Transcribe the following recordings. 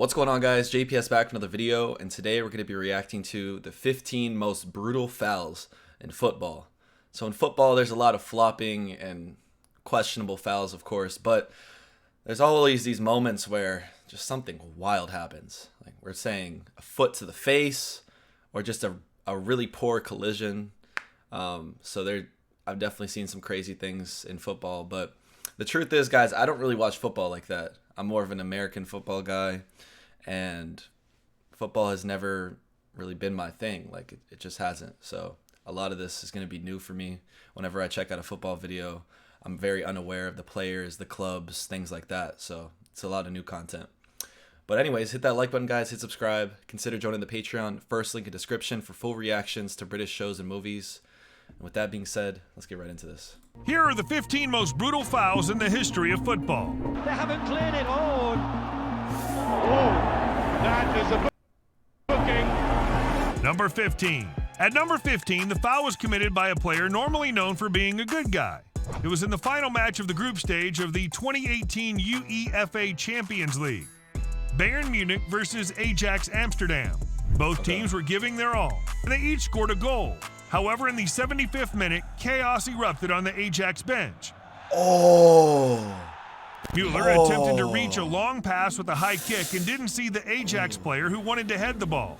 What's going on, guys? JPS back with another video, and today we're going to be reacting to the 15 most brutal fouls in football. So in football, there's a lot of flopping and questionable fouls, of course, but there's always these moments where just something wild happens. Like we're saying a foot to the face or just a really poor collision. I've definitely seen some crazy things in football, but the truth is, guys, I don't really watch football like that. I'm more of an American football guy, and football has never really been my thing. Like it just hasn't. So a lot of this is going to be new for me. Whenever I check out a football video, I'm very unaware of the players, the clubs, things like that. So it's a lot of new content. But anyways, hit that like button, guys. Hit subscribe. Consider joining the Patreon. First link in description for full reactions to British shows and movies. And with that being said, let's get right into this. Here are the 15 most brutal fouls in the history of football. They haven't cleared it. Oh, that is a booking. Number 15. At number 15, the foul was committed by a player normally known for being a good guy. It was in the final match of the group stage of the 2018 UEFA Champions League. Bayern Munich versus Ajax Amsterdam. Both teams were giving their all, and they each scored a goal. However, in the 75th minute, chaos erupted on the Ajax bench. Mueller attempted to reach a long pass with a high kick and didn't see the Ajax player who wanted to head the ball.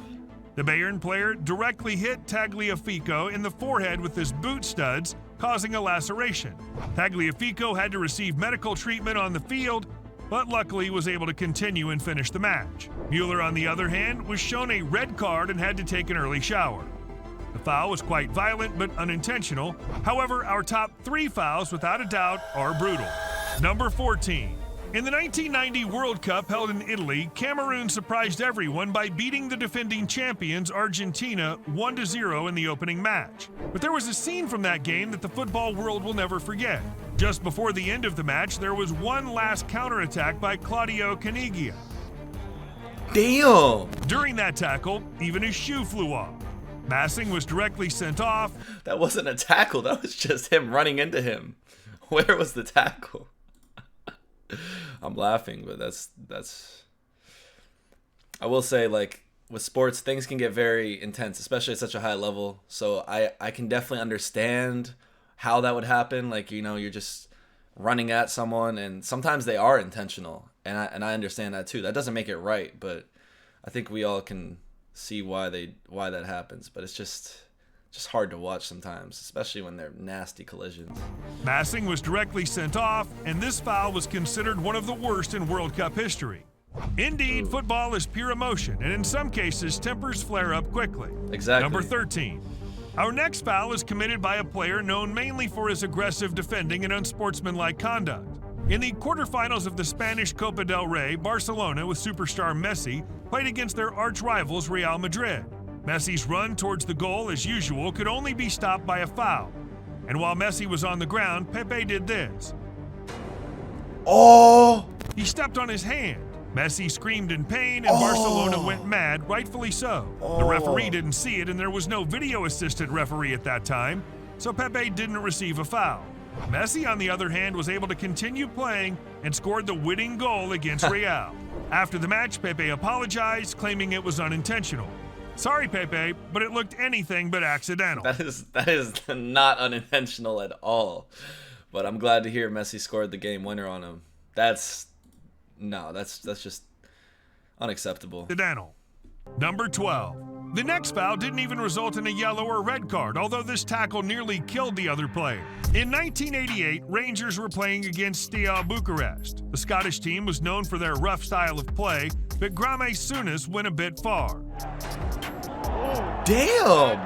The Bayern player directly hit Tagliafico in the forehead with his boot studs, causing a laceration. Tagliafico had to receive medical treatment on the field, but luckily was able to continue and finish the match. Mueller, on the other hand, was shown a red card and had to take an early shower. The foul was quite violent but unintentional. However, our top 3 fouls, without a doubt, are brutal. Number 14. In the 1990 World Cup held in Italy, Cameroon surprised everyone by beating the defending champions Argentina 1-0 in the opening match. But there was a scene from that game that the football world will never forget. Just before the end of the match, there was one last counterattack by Claudio Caniggia. Damn! During that tackle, even his shoe flew off. Massing was directly sent off. That wasn't a tackle. That was just him running into him. Where was the tackle? I'm laughing, but that's. I will say, like, with sports, things can get very intense, especially at such a high level. So I can definitely understand how that would happen. Like, you know, you're just running at someone, and sometimes they are intentional, and I understand that too. That doesn't make it right, but I think we all can see why that happens. But it's just hard to watch sometimes, especially when they're nasty collisions. Massing was directly sent off, and this foul was considered one of the worst in World Cup history. Indeed, football is pure emotion, and in some cases, tempers flare up quickly. Exactly. Number 13. Our next foul is committed by a player known mainly for his aggressive defending and unsportsmanlike conduct. In the quarterfinals of the Spanish Copa del Rey, Barcelona, with superstar Messi, played against their arch-rivals Real Madrid. Messi's run towards the goal, as usual, could only be stopped by a foul. And while Messi was on the ground, Pepe did this. Oh! He stepped on his hand. Messi screamed in pain, and Barcelona went mad, rightfully so. The referee didn't see it, and there was no video-assisted referee at that time, so Pepe didn't receive a foul. Messi, on the other hand, was able to continue playing and scored the winning goal against Real. After the match, Pepe apologized, claiming it was unintentional. Sorry, Pepe, but it looked anything but accidental. That is not unintentional at all. But I'm glad to hear Messi scored the game winner on him. That's just unacceptable. Accidental. Number 12. The next foul didn't even result in a yellow or red card, although this tackle nearly killed the other player. In 1988, Rangers were playing against Steaua Bucharest. The Scottish team was known for their rough style of play, but Grame Souness went a bit far. Damn!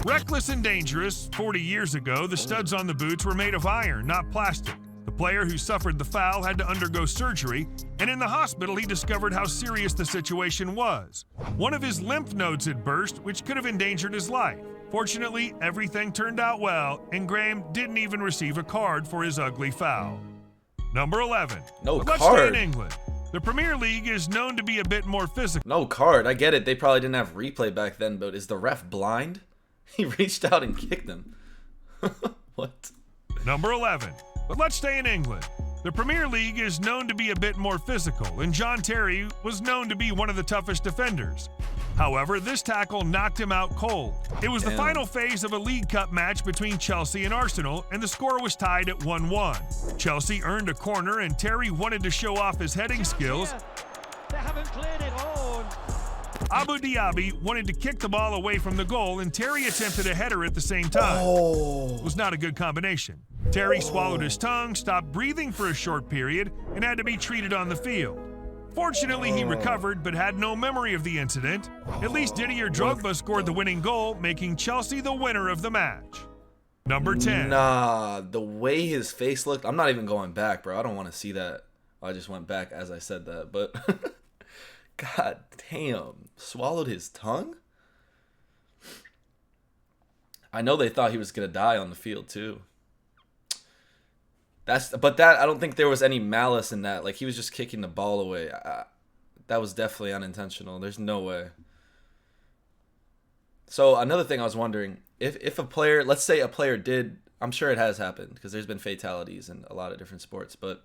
Reckless and dangerous, 40 years ago, the studs on the boots were made of iron, not plastic. The player who suffered the foul had to undergo surgery, and in the hospital he discovered how serious the situation was. One of his lymph nodes had burst, which could have endangered his life. Fortunately, everything turned out well, and Graham didn't even receive a card for his ugly foul. Number 11. No Let's card. stay in England. The Premier League is known to be a bit more physical. No card. I get it. They probably didn't have replay back then, but is the ref blind? He reached out and kicked him. What? Number 11. But let's stay in England. The Premier League is known to be a bit more physical, and John Terry was known to be one of the toughest defenders. However, this tackle knocked him out cold. It was the final phase of a League Cup match between Chelsea and Arsenal, and the score was tied at 1-1. Chelsea earned a corner, and Terry wanted to show off his heading skills. They haven't cleared it on. Abu Diaby wanted to kick the ball away from the goal, and Terry attempted a header at the same time. It was not a good combination. Terry swallowed his tongue, stopped breathing for a short period, and had to be treated on the field. Fortunately, he recovered but had no memory of the incident. At least Didier Drogba scored the winning goal, making Chelsea the winner of the match. Number 10. Nah, the way his face looked, I'm not even going back, bro. I don't want to see that. I just went back as I said that, but god damn, swallowed his tongue? I know they thought he was going to die on the field too. But I don't think there was any malice in that. Like, he was just kicking the ball away. That was definitely unintentional. There's no way. So another thing I was wondering, if a player, let's say a player did, I'm sure it has happened because there's been fatalities in a lot of different sports, but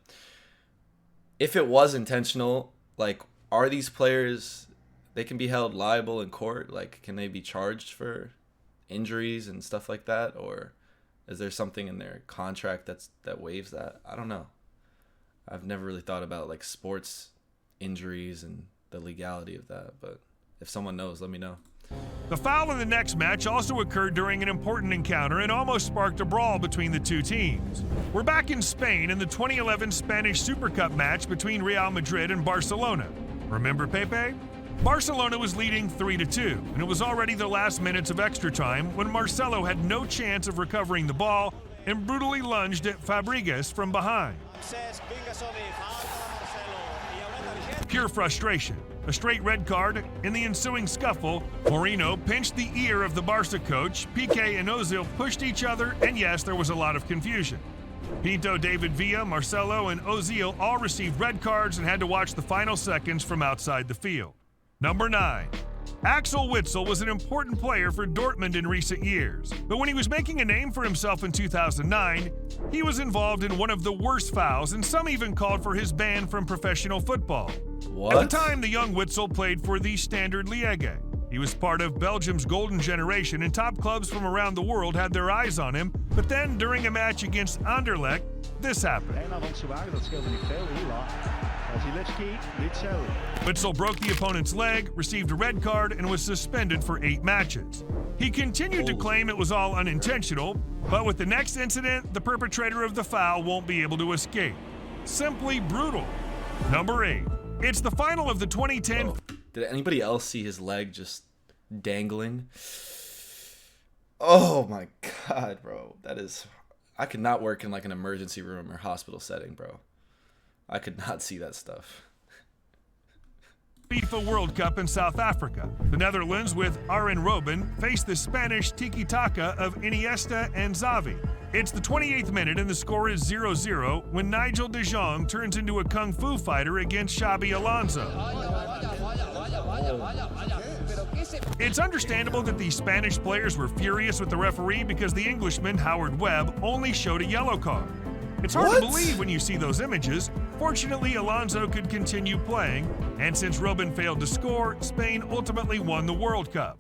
if it was intentional, like, are these players, they can be held liable in court? Like, can they be charged for injuries and stuff like that? Or is there something in their contract that waives that? I don't know. I've never really thought about, like, sports injuries and the legality of that, but if someone knows, let me know. The foul in the next match also occurred during an important encounter and almost sparked a brawl between the two teams. We're back in Spain in the 2011 Spanish Super Cup match between Real Madrid and Barcelona. Remember Pepe? Barcelona was leading 3-2, and it was already the last minutes of extra time when Marcelo had no chance of recovering the ball and brutally lunged at Fabregas from behind. Pure frustration. A straight red card. In the ensuing scuffle, Moreno pinched the ear of the Barca coach, Piqué and Ozil pushed each other, and yes, there was a lot of confusion. Pinto, David Villa, Marcelo, and Ozil all received red cards and had to watch the final seconds from outside the field. Number 9. Axel Witsel was an important player for Dortmund in recent years, but when he was making a name for himself in 2009, he was involved in one of the worst fouls, and some even called for his ban from professional football. What? At the time, the young Witsel played for the Standard Liège. He was part of Belgium's golden generation, and top clubs from around the world had their eyes on him, but then during a match against Anderlecht, this happened. Witsel broke the opponent's leg, received a red card, and was suspended for 8 matches. He continued to claim it was all unintentional, but with the next incident, the perpetrator of the foul won't be able to escape. Simply brutal. Number 8. It's the final of the 2010... Did anybody else see his leg just dangling? Oh my god, bro. That is... I could not work in like an emergency room or hospital setting, bro. I could not see that stuff. FIFA World Cup in South Africa. The Netherlands, with Arjen Robben, faced the Spanish tiki-taka of Iniesta and Xavi. It's the 28th minute and the score is 0-0 when Nigel de Jong turns into a kung fu fighter against Xabi Alonso. It's understandable that the Spanish players were furious with the referee because the Englishman, Howard Webb, only showed a yellow card. It's hard to believe when you see those images. Fortunately, Alonso could continue playing, and since Robben failed to score, Spain ultimately won the World Cup.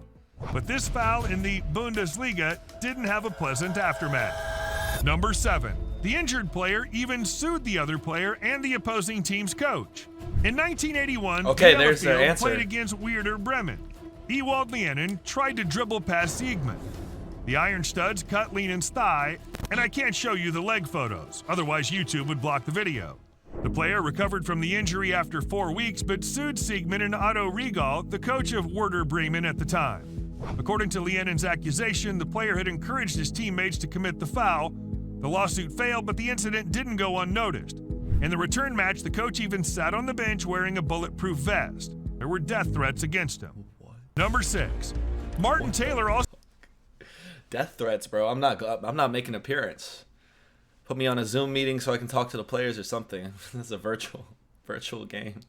But this foul in the Bundesliga didn't have a pleasant aftermath. Number 7. The injured player even sued the other player and the opposing team's coach. In 1981, there's their answer. played against Werder Bremen. Ewald Lienen tried to dribble past Siegmund. The Iron Studs cut Lienen's thigh, and I can't show you the leg photos, otherwise YouTube would block the video. The player recovered from the injury after 4 weeks, but sued Siegmund and Otto Regal, the coach of Werder Bremen at the time. According to Lienen's accusation, the player had encouraged his teammates to commit the foul. The lawsuit failed, but the incident didn't go unnoticed. In the return match, the coach even sat on the bench wearing a bulletproof vest. There were death threats against him. Number 6. Martin Taylor also... Death threats, bro. I'm not making an appearance. Put me on a Zoom meeting so I can talk to the players or something. This is a virtual game.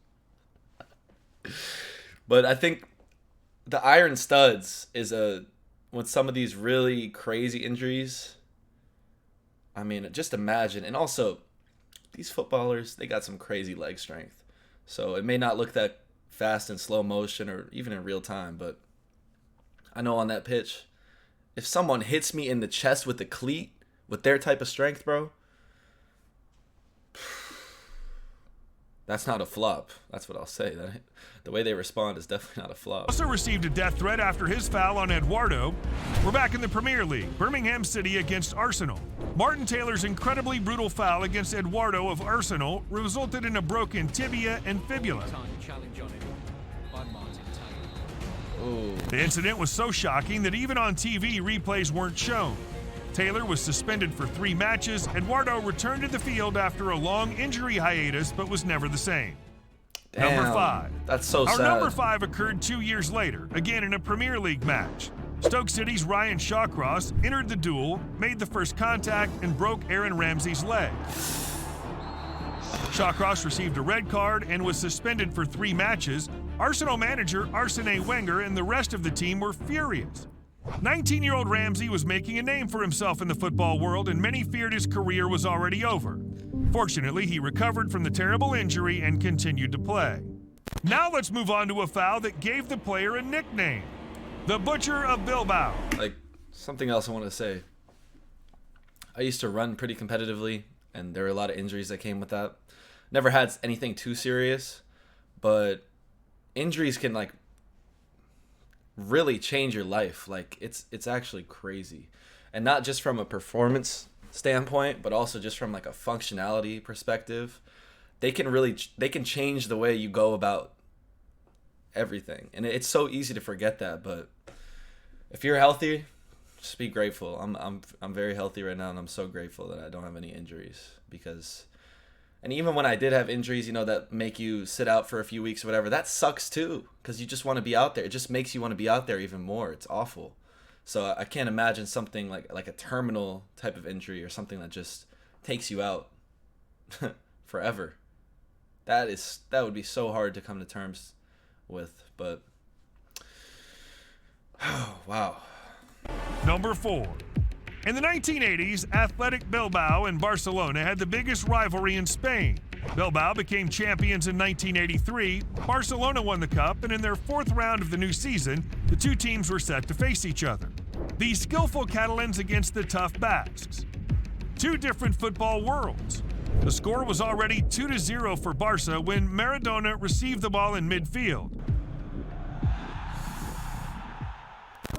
But I think the Iron Studs is with some of these really crazy injuries. I mean, just imagine. And also, these footballers, they got some crazy leg strength. So it may not look that fast in slow motion or even in real time, but I know on that pitch, if someone hits me in the chest with a cleat with their type of strength, bro, that's not a flop. That's what I'll say. The way they respond is definitely not a flop. Also received a death threat after his foul on Eduardo. We're back in the Premier League. Birmingham City against Arsenal. Martin Taylor's incredibly brutal foul against Eduardo of Arsenal resulted in a broken tibia and fibula. The incident was so shocking that even on TV, replays weren't shown. Taylor was suspended for 3 matches. Eduardo returned to the field after a long injury hiatus, but was never the same. Damn, number 5. That's so Our sad. number 5 occurred 2 years later, again in a Premier League match. Stoke City's Ryan Shawcross entered the duel, made the first contact, and broke Aaron Ramsey's leg. Shawcross received a red card and was suspended for 3 matches. Arsenal manager Arsene Wenger and the rest of the team were furious. 19-year-old Ramsey was making a name for himself in the football world, and many feared his career was already over. Fortunately, he recovered from the terrible injury and continued to play. Now let's move on to a foul that gave the player a nickname, the Butcher of Bilbao. Like, something else I want to say. I used to run pretty competitively, and there were a lot of injuries that came with that. Never had anything too serious, but injuries can, like, really change your life. Like, it's actually crazy. And not just from a performance standpoint, but also just from, like, a functionality perspective. They can change the way you go about everything. And it's so easy to forget that, but if you're healthy, just be grateful. I'm very healthy right now, and I'm so grateful that I don't have any injuries, because and even when I did have injuries, you know, that make you sit out for a few weeks or whatever, that sucks too, because you just want to be out there. It just makes you want to be out there even more. It's awful. So I can't imagine something like a terminal type of injury or something that just takes you out forever. That would be so hard to come to terms with, but oh, wow. Number 4. In the 1980s, Athletic Bilbao and Barcelona had the biggest rivalry in Spain. Bilbao became champions in 1983, Barcelona won the cup, and in their 4th round of the new season, the 2 teams were set to face each other. The skillful Catalans against the tough Basques. 2 different football worlds. The score was already 2-0 for Barca when Maradona received the ball in midfield.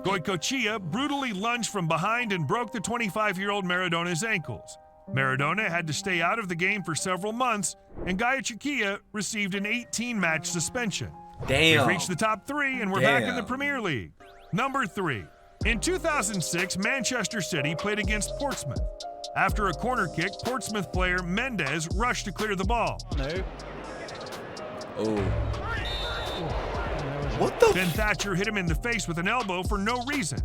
Goicoechea brutally lunged from behind and broke the 25-year-old Maradona's ankles. Maradona had to stay out of the game for several months, and Goicoechea received an 18-match suspension. Damn. We've reached the top 3, and we're back in the Premier League. Number 3. In 2006, Manchester City played against Portsmouth. After a corner kick, Portsmouth player Mendes rushed to clear the ball. No. Oh. What the? Then Thatcher hit him in the face with an elbow for no reason.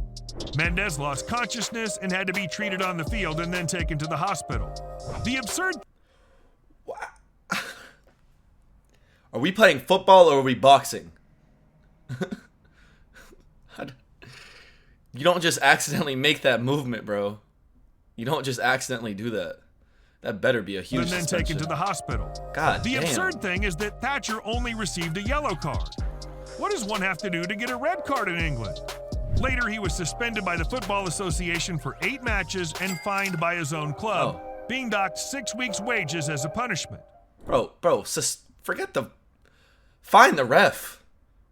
Mendes lost consciousness and had to be treated on the field and then taken to the hospital. The absurd... What? Are we playing football or are we boxing? You don't just accidentally make that movement, bro. You don't just accidentally do that. That better be a huge and then suspension. taken to the hospital. God The damn. absurd thing is that Thatcher only received a yellow card. What does one have to do to get a red card in England? Later, he was suspended by the Football Association for 8 matches and fined by his own club, being docked 6 weeks' wages as a punishment. Bro, forget the... Find the ref.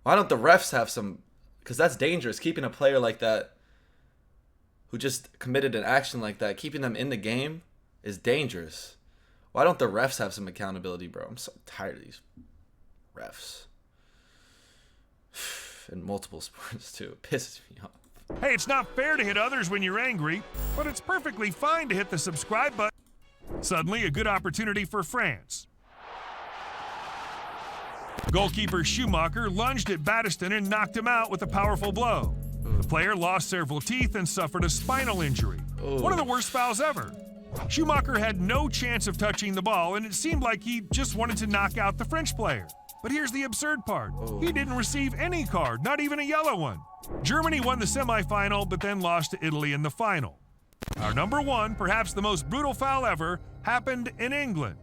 Why don't the refs have some... Because that's dangerous. Keeping a player like that who just committed an action like that, keeping them in the game is dangerous. Why don't the refs have some accountability, bro? I'm so tired of these refs. In multiple sports, too. It pisses me off. Hey, it's not fair to hit others when you're angry, but it's perfectly fine to hit the subscribe button. Suddenly, a good opportunity for France. Goalkeeper Schumacher lunged at Battiston and knocked him out with a powerful blow. The player lost several teeth and suffered a spinal injury. One of the worst fouls ever. Schumacher had no chance of touching the ball, and it seemed like he just wanted to knock out the French player. But here's the absurd part. He didn't receive any card, not even a yellow one. Germany won the semifinal, but then lost to Italy in the final. Our number 1, perhaps the most brutal foul ever, happened in England.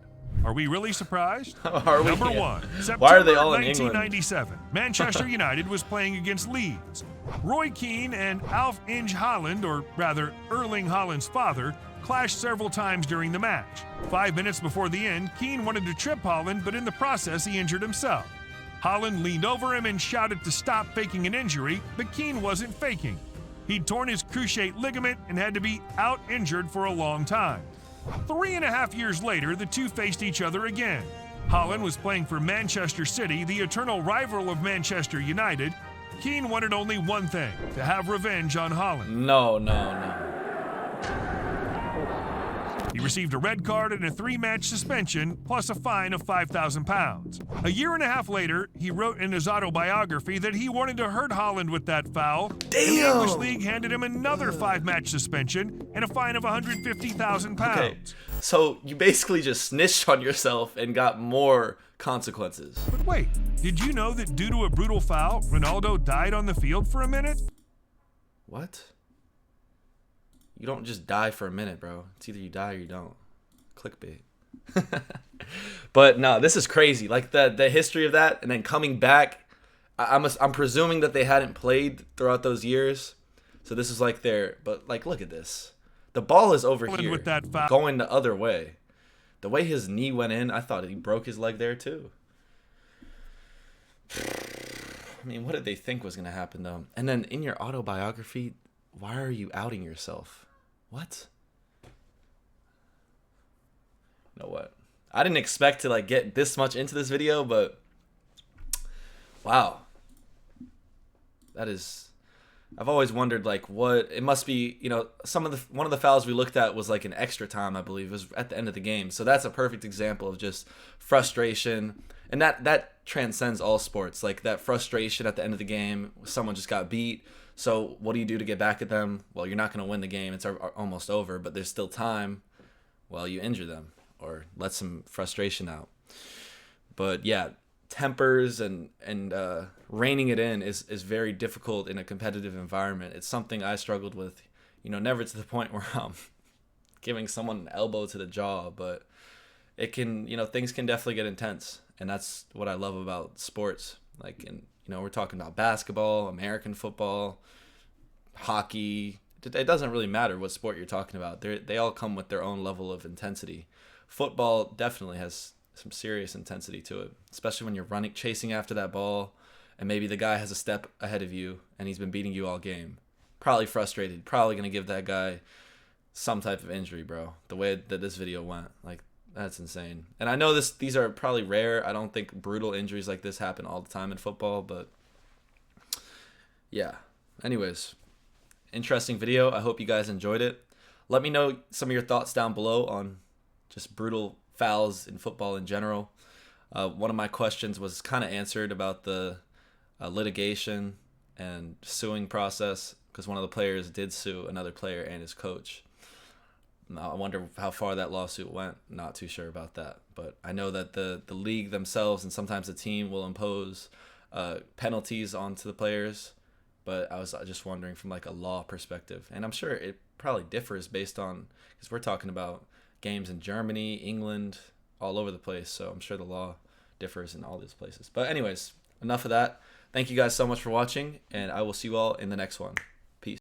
Are we really surprised? Are we? Number 1. Why are they all in September England? 1997. Manchester United was playing against Leeds. Roy Keane and Alf Inge Haaland, or rather Erling Haaland's father, clashed several times during the match. 5 minutes before the end, Keane wanted to trip Haaland, but in the process he injured himself. Haaland leaned over him and shouted to stop faking an injury, but Keane wasn't faking. He'd torn his cruciate ligament and had to be out injured for a long time. 3.5 years later, the two faced each other again. Haaland was playing for Manchester City, the eternal rival of Manchester United. Keane wanted only one thing, to have revenge on Haaland. No. He received a red card and a 3-match suspension, plus a fine of £5,000. A year and a half later, he wrote in his autobiography that he wanted to hurt Haaland with that foul. Damn! And the English League handed him another 5-match suspension and a fine of £150,000. Okay, so you basically just snitched on yourself and got more consequences. But wait, did you know that due to a brutal foul, Ronaldo died on the field for a minute? What? You don't just die for a minute, bro. It's either you die or you don't. Clickbait. But no, this is crazy. Like the history of that, and then coming back. I'm presuming that they hadn't played throughout those years, so this is like their. But like, look at this. The ball is over here, With that foul. going the other way. The way his knee went in, I thought he broke his leg there too. I mean, what did they think was gonna happen though? And then in your autobiography, why are you outing yourself? What? You know what? I didn't expect to like get this much into this video, but wow. That is, I've always wondered like what it must be, you know, one of the fouls we looked at was like an extra time, I believe. It was at the end of the game. So that's a perfect example of just frustration. And that transcends all sports. Like that frustration at the end of the game, someone just got beat. So what do you do to get back at them? Well, you're not going to win the game. It's almost over, but there's still time. Well, you injure them or let some frustration out. But yeah, tempers and reining it in is very difficult in a competitive environment. It's something I struggled with, you know, never to the point where I'm giving someone an elbow to the jaw, but it can, you know, things can definitely get intense. And that's what I love about sports. Like, you know, we're talking about basketball, American football, hockey. It doesn't really matter what sport you're talking about. They all come with their own level of intensity. Football definitely has some serious intensity to it, especially when you're chasing after that ball, and maybe the guy has a step ahead of you, and he's been beating you all game. Probably frustrated. Probably going to give that guy some type of injury, bro. The way that this video went. Like, that's insane. And I know these are probably rare. I don't think brutal injuries like this happen all the time in football, but yeah. Anyways, interesting video. I hope you guys enjoyed it. Let me know some of your thoughts down below on just brutal fouls in football in general. One of my questions was kind of answered about the litigation and suing process, because one of the players did sue another player and his coach. I wonder how far that lawsuit went. Not too sure about that. But I know that the league themselves and sometimes the team will impose penalties onto the players. But I was just wondering from like a law perspective. And I'm sure it probably differs based on, because we're talking about games in Germany, England, all over the place. So I'm sure the law differs in all these places. But anyways, enough of that. Thank you guys so much for watching, and I will see you all in the next one.